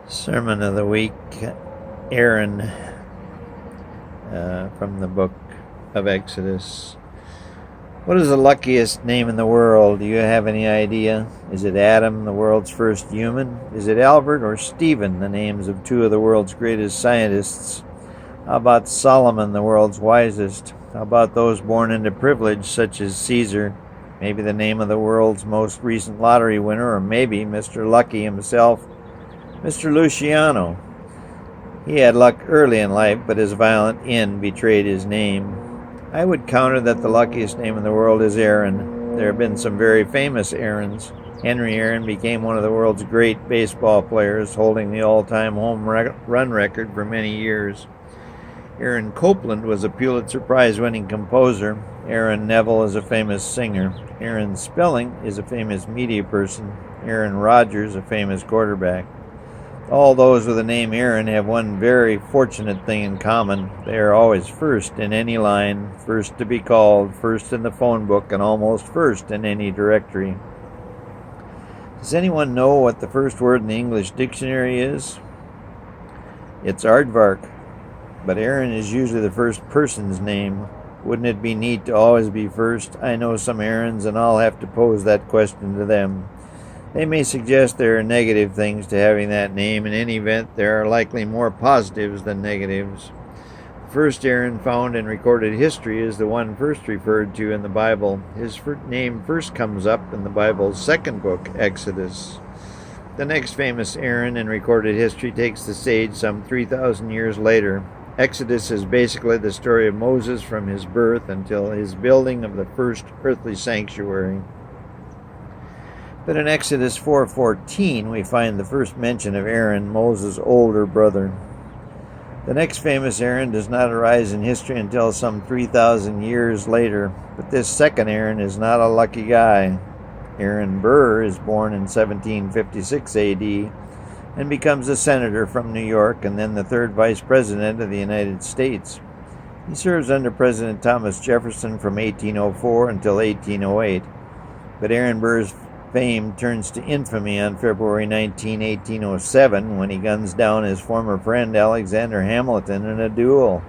Sermon of the week, Aaron, from the book of Exodus. What is the luckiest name in the world? Do you have any idea? Is it Adam, the world's first human? Is it Albert or Stephen, the names of two of the world's greatest scientists? How about Solomon, the world's wisest? How about those born into privilege, such as Caesar? Maybe the name of the world's most recent lottery winner, or maybe Mr. Lucky himself, Mr. Luciano. He had luck early in life, but his violent end betrayed his name. I would counter that the luckiest name in the world is Aaron. There have been some very famous Aarons. Henry Aaron became one of the world's great baseball players, holding the all-time home run record for many years. Aaron Copland was a Pulitzer Prize-winning composer. Aaron Neville is a famous singer. Aaron Spelling is a famous media person. Aaron Rodgers, a famous quarterback. All those with the name Aaron have one very fortunate thing in common. They are always first in any line, first to be called, first in the phone book, and almost first in any directory. Does anyone know what the first word in the English dictionary is? It's aardvark, but Aaron is usually the first person's name. Wouldn't it be neat to always be first? I know some Aarons, and I'll have to pose that question to them. They may suggest there are negative things to having that name. In any event, there are likely more positives than negatives. The first Aaron found in recorded history is the one first referred to in the Bible. His name first comes up in the Bible's second book, Exodus. The next famous Aaron in recorded history takes the stage some 3,000 years later. Exodus is basically the story of Moses from his birth until his building of the first earthly sanctuary. But in Exodus 4:14, we find the first mention of Aaron, Moses' older brother. The next famous Aaron does not arise in history until some 3,000 years later, but this second Aaron is not a lucky guy. Aaron Burr is born in 1756 AD and becomes a senator from New York and then the third vice president of the United States. He serves under President Thomas Jefferson from 1804 until 1808, but Aaron Burr's fame turns to infamy on February 19, 1807, when he guns down his former friend Alexander Hamilton in a duel.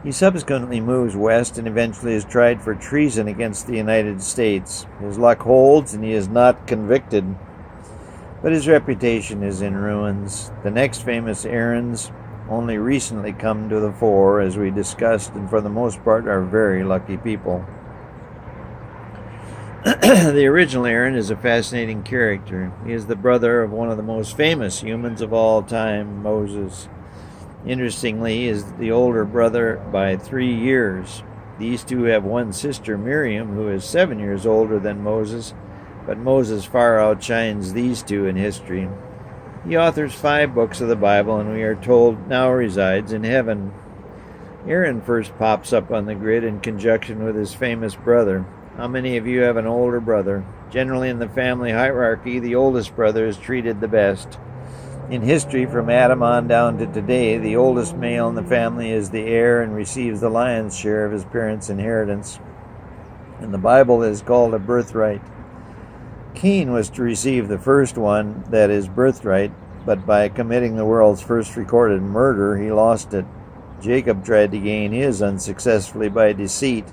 He subsequently moves west and eventually is tried for treason against the United States. His luck holds and he is not convicted, but his reputation is in ruins. The next famous Aarons only recently come to the fore, as we discussed, and for the most part are very lucky people. The original Aaron is a fascinating character. He is the brother of one of the most famous humans of all time, Moses. Interestingly, he is the older brother by 3 years. These two have one sister, Miriam, who is 7 years older than Moses, but Moses far outshines these two in history. He authors 5 books of the Bible, and we are told now resides in heaven. Aaron first pops up on the grid in conjunction with his famous brother. How many of you have an older brother? Generally in the family hierarchy, the oldest brother is treated the best. In history, from Adam on down to today, the oldest male in the family is the heir and receives the lion's share of his parents' inheritance. In the Bible, it is called a birthright. Cain was to receive the first one, that is, birthright, but by committing the world's first recorded murder, he lost it. Jacob tried to gain his unsuccessfully by deceit.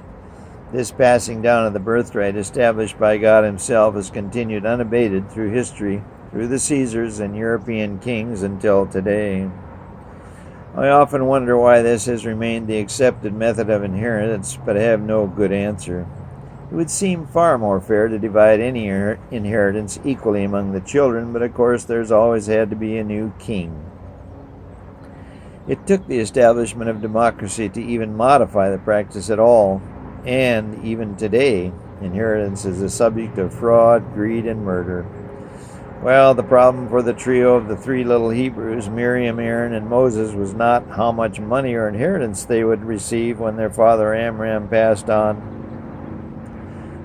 This passing down of the birthright, established by God himself, has continued unabated through history, through the Caesars and European kings until today. I often wonder why this has remained the accepted method of inheritance, but I have no good answer. It would seem far more fair to divide any inheritance equally among the children, but of course there's always had to be a new king. It took the establishment of democracy to even modify the practice at all. And even today, inheritance is a subject of fraud, greed, and murder. Well, the problem for the trio of the 3 little Hebrews, Miriam, Aaron, and Moses, was not how much money or inheritance they would receive when their father Amram passed on.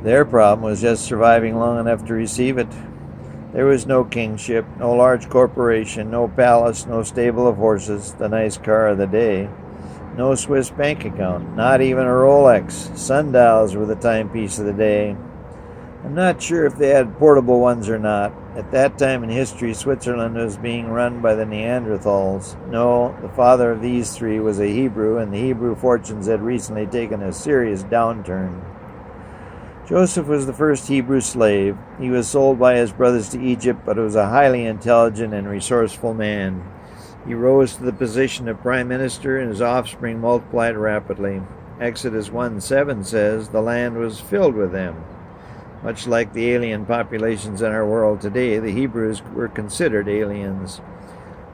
Their problem was just surviving long enough to receive it. There was no kingship, no large corporation, no palace, no stable of horses, the nice car of the day. No Swiss bank account, not even a Rolex. Sundials were the timepiece of the day. I'm not sure if they had portable ones or not. At that time in history, Switzerland was being run by the Neanderthals. No, the father of these three was a Hebrew, and the Hebrew fortunes had recently taken a serious downturn. Joseph was the first Hebrew slave. He was sold by his brothers to Egypt, but was a highly intelligent and resourceful man. He rose to the position of prime minister, and his offspring multiplied rapidly. Exodus 1:7 says, "The land was filled with them." Much like the alien populations in our world today, the Hebrews were considered aliens.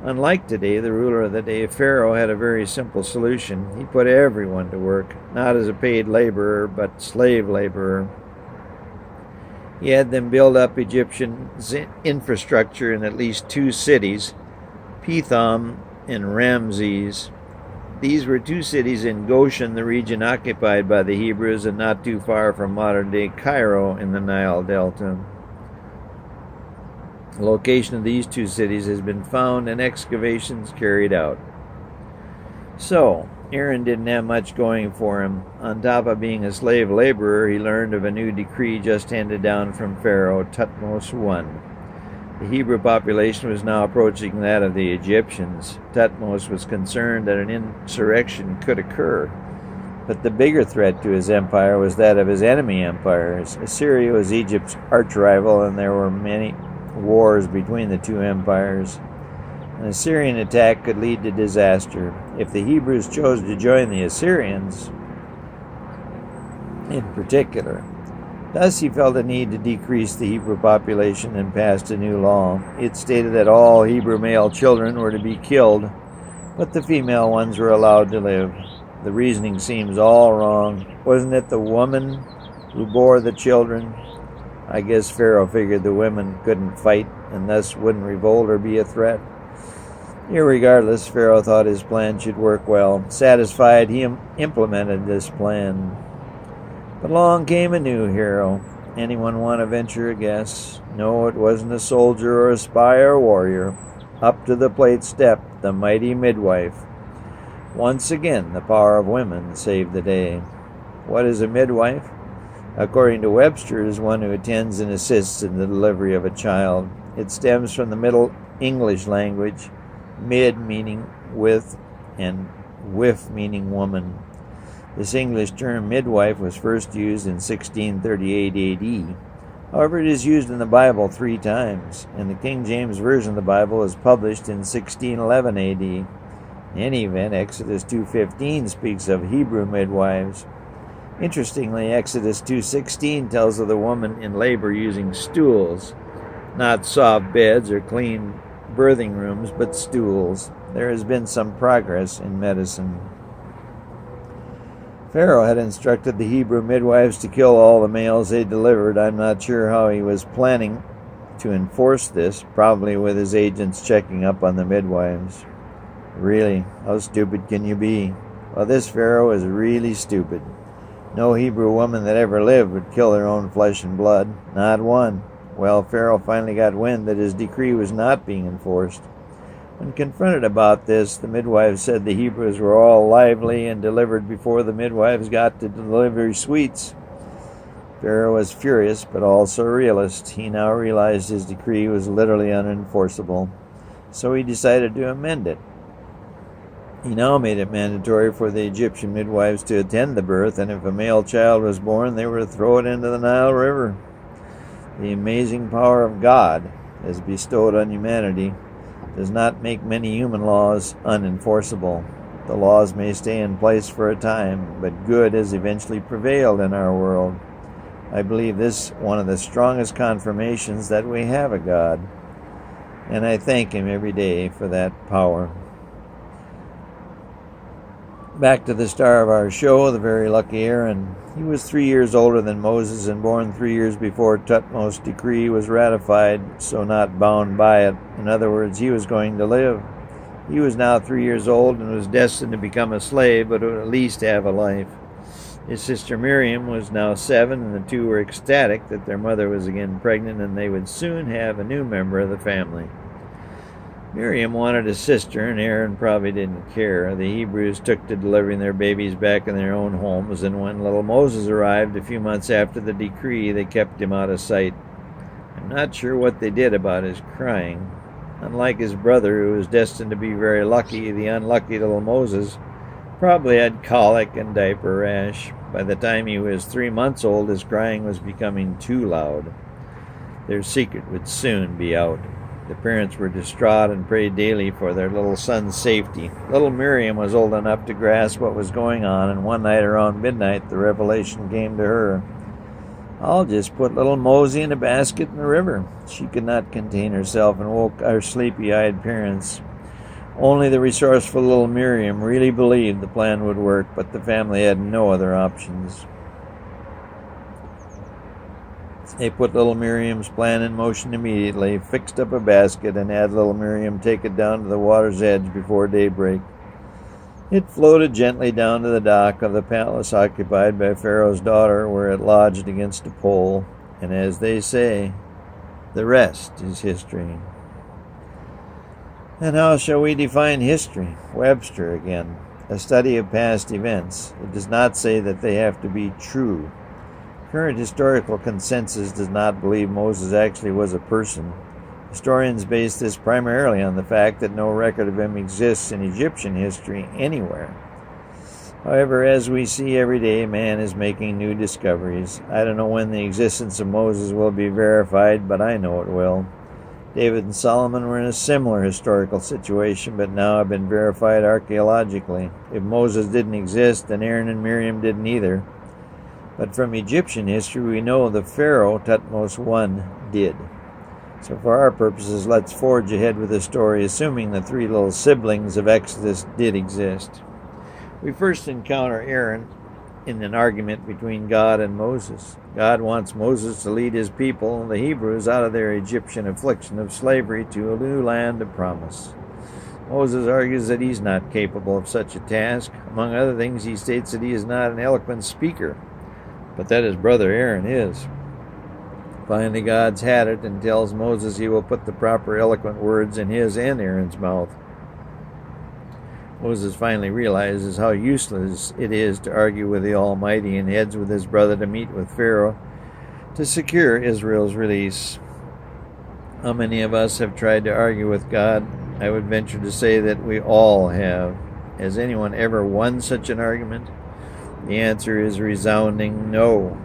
Unlike today, the ruler of the day, Pharaoh, had a very simple solution. He put everyone to work, not as a paid laborer, but slave laborer. He had them build up Egyptian infrastructure in at least two cities, Pithom and Ramses. These were two cities in Goshen, the region occupied by the Hebrews, and not too far from modern-day Cairo in the Nile Delta. The location of these two cities has been found and excavations carried out. So, Aaron didn't have much going for him. On top of being a slave laborer, he learned of a new decree just handed down from Pharaoh, Thutmose I. The Hebrew population was now approaching that of the Egyptians. Thutmose was concerned that an insurrection could occur. But the bigger threat to his empire was that of his enemy empires. Assyria was Egypt's arch-rival, and there were many wars between the two empires. An Assyrian attack could lead to disaster. If the Hebrews chose to join the Assyrians, in particular, thus he felt a need to decrease the Hebrew population and passed a new law. It stated that all Hebrew male children were to be killed, but the female ones were allowed to live. The reasoning seems all wrong. Wasn't it the woman who bore the children? I guess Pharaoh figured the women couldn't fight and thus wouldn't revolt or be a threat. Irregardless, Pharaoh thought his plan should work well. Satisfied, he implemented this plan. But along came a new hero. Anyone want to venture a guess? No, it wasn't a soldier or a spy or a warrior. Up to the plate stepped the mighty midwife. Once again, the power of women saved the day. What is a midwife? According to Webster, it is one who attends and assists in the delivery of a child. It stems from the Middle English language, mid meaning with and wif meaning woman. This English term midwife was first used in 1638 AD. However, it is used in the Bible 3 times, and the King James Version of the Bible was published in 1611 AD. In any event, Exodus 2:15 speaks of Hebrew midwives. Interestingly, Exodus 2:16 tells of the woman in labor using stools, not soft beds or clean birthing rooms, but stools. There has been some progress in medicine. Pharaoh had instructed the Hebrew midwives to kill all the males they delivered. I'm not sure how he was planning to enforce this, probably with his agents checking up on the midwives. Really, how stupid can you be? Well, this Pharaoh is really stupid. No Hebrew woman that ever lived would kill her own flesh and blood. Not one. Well, Pharaoh finally got wind that his decree was not being enforced. When confronted about this, the midwives said the Hebrews were all lively and delivered before the midwives got to delivery suites. Pharaoh was furious, but also a realist. He now realized his decree was literally unenforceable, so he decided to amend it. He now made it mandatory for the Egyptian midwives to attend the birth, and if a male child was born, they were to throw it into the Nile River. The amazing power of God, as bestowed on humanity, does not make many human laws unenforceable. The laws may stay in place for a time, but good has eventually prevailed in our world. I believe this one of the strongest confirmations that we have a God, and I thank Him every day for that power. Back to the star of our show, the very lucky Aaron. He was 3 years older than Moses and born 3 years before Thutmose's decree was ratified, so not bound by it. In other words, he was going to live. He was now 3 years old and was destined to become a slave, but would at least have a life. His sister Miriam was now 7, and the two were ecstatic that their mother was again pregnant and they would soon have a new member of the family. Miriam wanted a sister, and Aaron probably didn't care. The Hebrews took to delivering their babies back in their own homes, and when little Moses arrived a few months after the decree, they kept him out of sight. I'm not sure what they did about his crying. Unlike his brother, who was destined to be very lucky, the unlucky little Moses probably had colic and diaper rash. By the time he was 3 months old, his crying was becoming too loud. Their secret would soon be out. The parents were distraught and prayed daily for their little son's safety. Little Miriam was old enough to grasp what was going on, and one night around midnight the revelation came to her. I'll just put little Mosey in a basket in the river. She could not contain herself and woke our sleepy-eyed parents. Only the resourceful little Miriam really believed the plan would work, but the family had no other options. They put little Miriam's plan in motion immediately, fixed up a basket, and had little Miriam take it down to the water's edge before daybreak. It floated gently down to the dock of the palace occupied by Pharaoh's daughter, where it lodged against a pole, and as they say, the rest is history. And how shall we define history? Webster again. A study of past events. It does not say that they have to be true. Current historical consensus does not believe Moses actually was a person. Historians base this primarily on the fact that no record of him exists in Egyptian history anywhere. However, as we see every day, man is making new discoveries. I don't know when the existence of Moses will be verified, but I know it will. David and Solomon were in a similar historical situation, but now have been verified archaeologically. If Moses didn't exist, then Aaron and Miriam didn't either. But from Egyptian history, we know the Pharaoh, Thutmose I, did. So for our purposes, let's forge ahead with the story, assuming the three little siblings of Exodus did exist. We first encounter Aaron in an argument between God and Moses. God wants Moses to lead his people, the Hebrews, out of their Egyptian affliction of slavery to a new land of promise. Moses argues that he's not capable of such a task. Among other things, he states that he is not an eloquent speaker, but that his brother Aaron is. Finally, God's had it and tells Moses he will put the proper eloquent words in his and Aaron's mouth. Moses finally realizes how useless it is to argue with the Almighty and heads with his brother to meet with Pharaoh to secure Israel's release. How many of us have tried to argue with God? I would venture to say that we all have. Has anyone ever won such an argument? The answer is resounding no.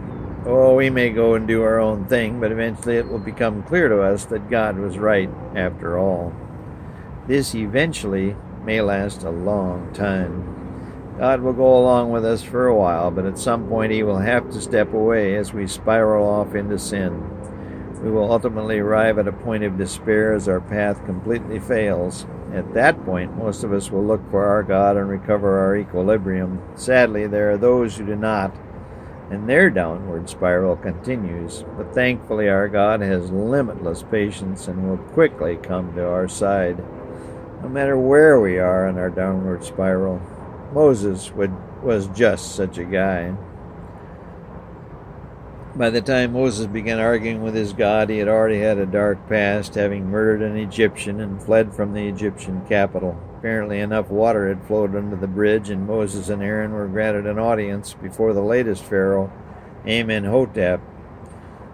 Oh, we may go and do our own thing, but eventually it will become clear to us that God was right after all. This eventually may last a long time. God will go along with us for a while, but at some point he will have to step away as we spiral off into sin. We will ultimately arrive at a point of despair as our path completely fails. At that point, most of us will look for our God and recover our equilibrium. Sadly, there are those who do not, and their downward spiral continues. But thankfully, our God has limitless patience and will quickly come to our side, no matter where we are in our downward spiral. Moses was just such a guy. By the time Moses began arguing with his God, he had already had a dark past, having murdered an Egyptian and fled from the Egyptian capital. Apparently enough water had flowed under the bridge, and Moses and Aaron were granted an audience before the latest pharaoh, Amenhotep.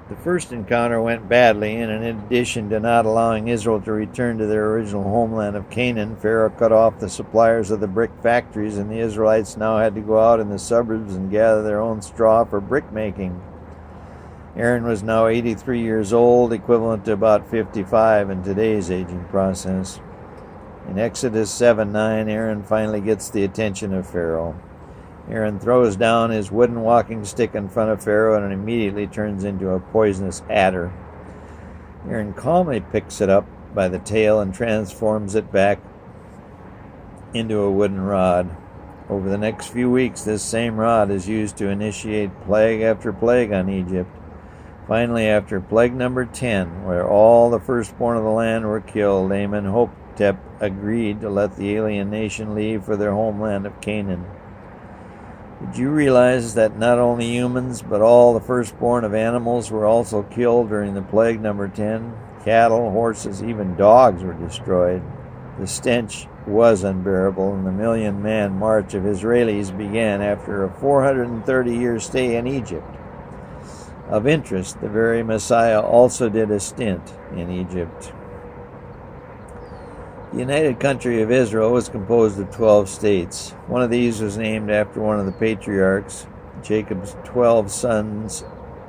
The first encounter went badly, and in addition to not allowing Israel to return to their original homeland of Canaan, Pharaoh cut off the suppliers of the brick factories, and the Israelites now had to go out in the suburbs and gather their own straw for brick making. Aaron was now 83 years old, equivalent to about 55 in today's aging process. In Exodus 7:9, Aaron finally gets the attention of Pharaoh. Aaron throws down his wooden walking stick in front of Pharaoh and it immediately turns into a poisonous adder. Aaron calmly picks it up by the tail and transforms it back into a wooden rod. Over the next few weeks, this same rod is used to initiate plague after plague on Egypt. Finally, after plague number 10, where all the firstborn of the land were killed, Amenhotep agreed to let the alien nation leave for their homeland of Canaan. Did you realize that not only humans, but all the firstborn of animals were also killed during the plague number 10? Cattle, horses, even dogs were destroyed. The stench was unbearable, and the million-man march of Israelis began after a 430-year stay in Egypt. Of interest, the very Messiah also did a stint in Egypt. The United Country of Israel was composed of 12 states. One of these was named after one of the patriarchs, Jacob's 12 sons,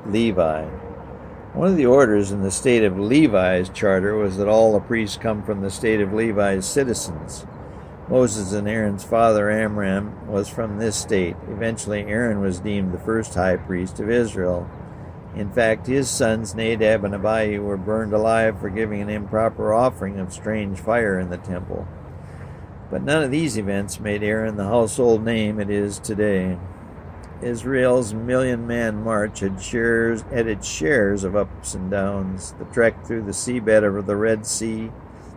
Levi. One of the orders in the state of Levi's charter was that all the priests come from the state of Levi's citizens. Moses and Aaron's father Amram was from this state. Eventually, Aaron was deemed the first high priest of Israel. In fact, his sons Nadab and Abihu were burned alive for giving an improper offering of strange fire in the temple. But none of these events made Aaron the household name it is today. Israel's million-man march had its shares of ups and downs. The trek through the seabed of the Red Sea,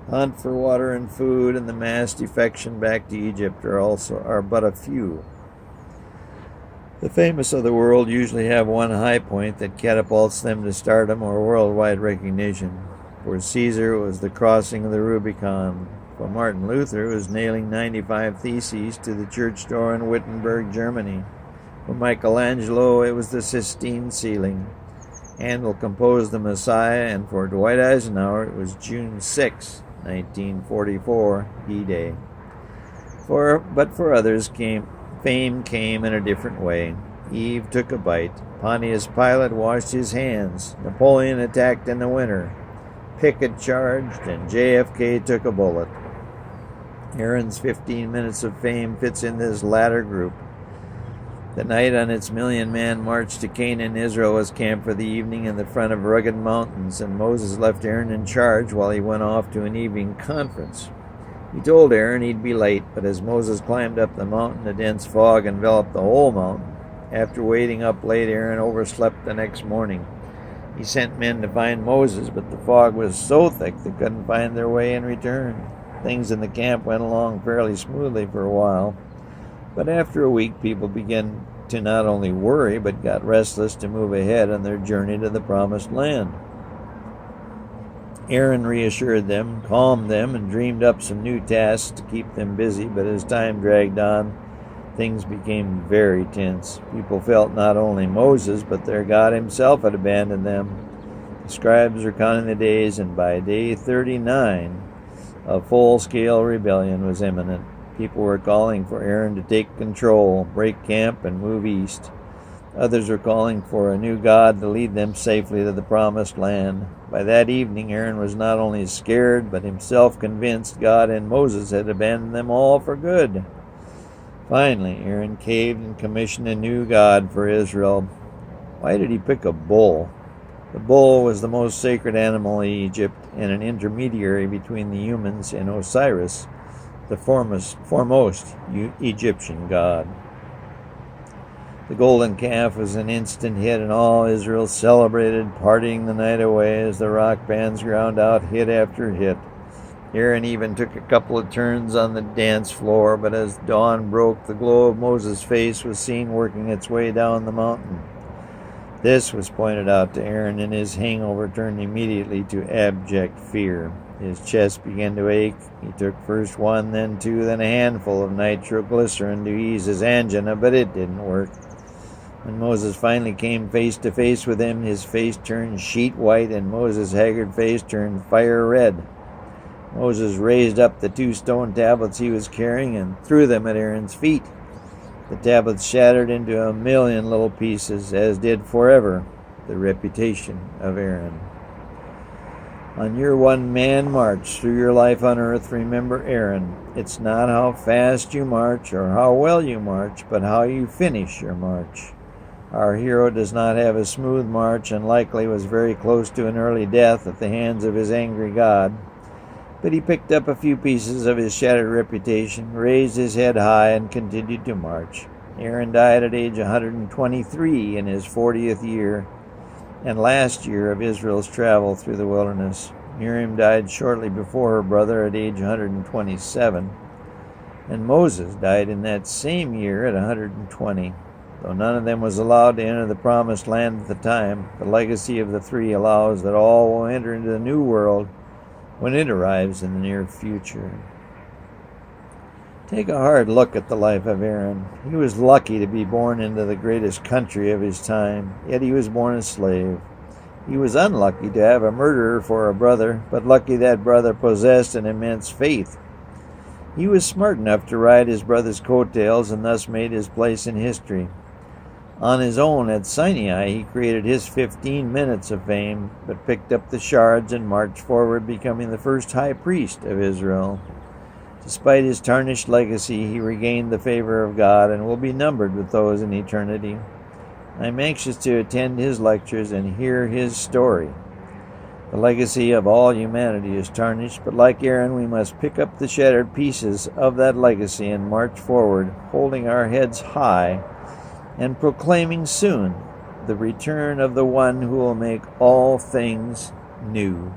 hunt for water and food, and the mass defection back to Egypt are but a few. The famous of the world usually have one high point that catapults them to stardom or worldwide recognition. For Caesar, it was the crossing of the Rubicon. For Martin Luther, it was nailing 95 Theses to the church door in Wittenberg, Germany. For Michelangelo, it was the Sistine ceiling. Handel composed the Messiah, and for Dwight Eisenhower, it was June 6, 1944, D-Day. But for others, fame came in a different way. Eve took a bite. Pontius Pilate washed his hands. Napoleon attacked in the winter. Pickett charged, and JFK took a bullet. Aaron's 15 minutes of fame fits in this latter group. The night on its million-man march to Canaan, Israel was camped for the evening in the front of rugged mountains, and Moses left Aaron in charge while he went off to an evening conference. He told Aaron he'd be late, but as Moses climbed up the mountain, a dense fog enveloped the whole mountain. After waiting up late, Aaron overslept the next morning. He sent men to find Moses, but the fog was so thick they couldn't find their way and return. Things in the camp went along fairly smoothly for a while. But after a week, people began to not only worry, but got restless to move ahead on their journey to the Promised Land. Aaron reassured them, calmed them, and dreamed up some new tasks to keep them busy, but as time dragged on, things became very tense. People felt not only Moses, but their God himself had abandoned them. The scribes were counting the days, and by day 39, a full-scale rebellion was imminent. People were calling for Aaron to take control, break camp, and move east. Others were calling for a new God to lead them safely to the Promised Land. By that evening, Aaron was not only scared, but himself convinced God and Moses had abandoned them all for good. Finally, Aaron caved and commissioned a new God for Israel. Why did he pick a bull? The bull was the most sacred animal in Egypt and an intermediary between the humans and Osiris, the foremost Egyptian god. The golden calf was an instant hit, and all Israel celebrated, partying the night away as the rock bands ground out hit after hit. Aaron even took a couple of turns on the dance floor, but as dawn broke, the glow of Moses' face was seen working its way down the mountain. This was pointed out to Aaron, and his hangover turned immediately to abject fear. His chest began to ache. He took first one, then two, then a handful of nitroglycerin to ease his angina, but it didn't work. When Moses finally came face to face with him, his face turned sheet white, and Moses' haggard face turned fire red. Moses raised up the 2 stone tablets he was carrying and threw them at Aaron's feet. The tablets shattered into 1,000,000 little pieces, as did forever the reputation of Aaron. On your one-man march through your life on earth, remember Aaron. It's not how fast you march or how well you march, but how you finish your march. Our hero does not have a smooth march and likely was very close to an early death at the hands of his angry God. But he picked up a few pieces of his shattered reputation, raised his head high, and continued to march. Aaron died at age 123 in his 40th year and last year of Israel's travel through the wilderness. Miriam died shortly before her brother at age 127, and Moses died in that same year at 120. Though none of them was allowed to enter the Promised Land at the time, the legacy of the 3 allows that all will enter into the new world when it arrives in the near future. Take a hard look at the life of Aaron. He was lucky to be born into the greatest country of his time, yet he was born a slave. He was unlucky to have a murderer for a brother, but lucky that brother possessed an immense faith. He was smart enough to ride his brother's coattails and thus made his place in history. On his own at Sinai, he created his 15 minutes of fame, but picked up the shards and marched forward, becoming the first high priest of Israel. Despite his tarnished legacy, he regained the favor of God and will be numbered with those in eternity. I am anxious to attend his lectures and hear his story. The legacy of all humanity is tarnished, but like Aaron, we must pick up the shattered pieces of that legacy and march forward, holding our heads high and proclaiming soon the return of the one who will make all things new.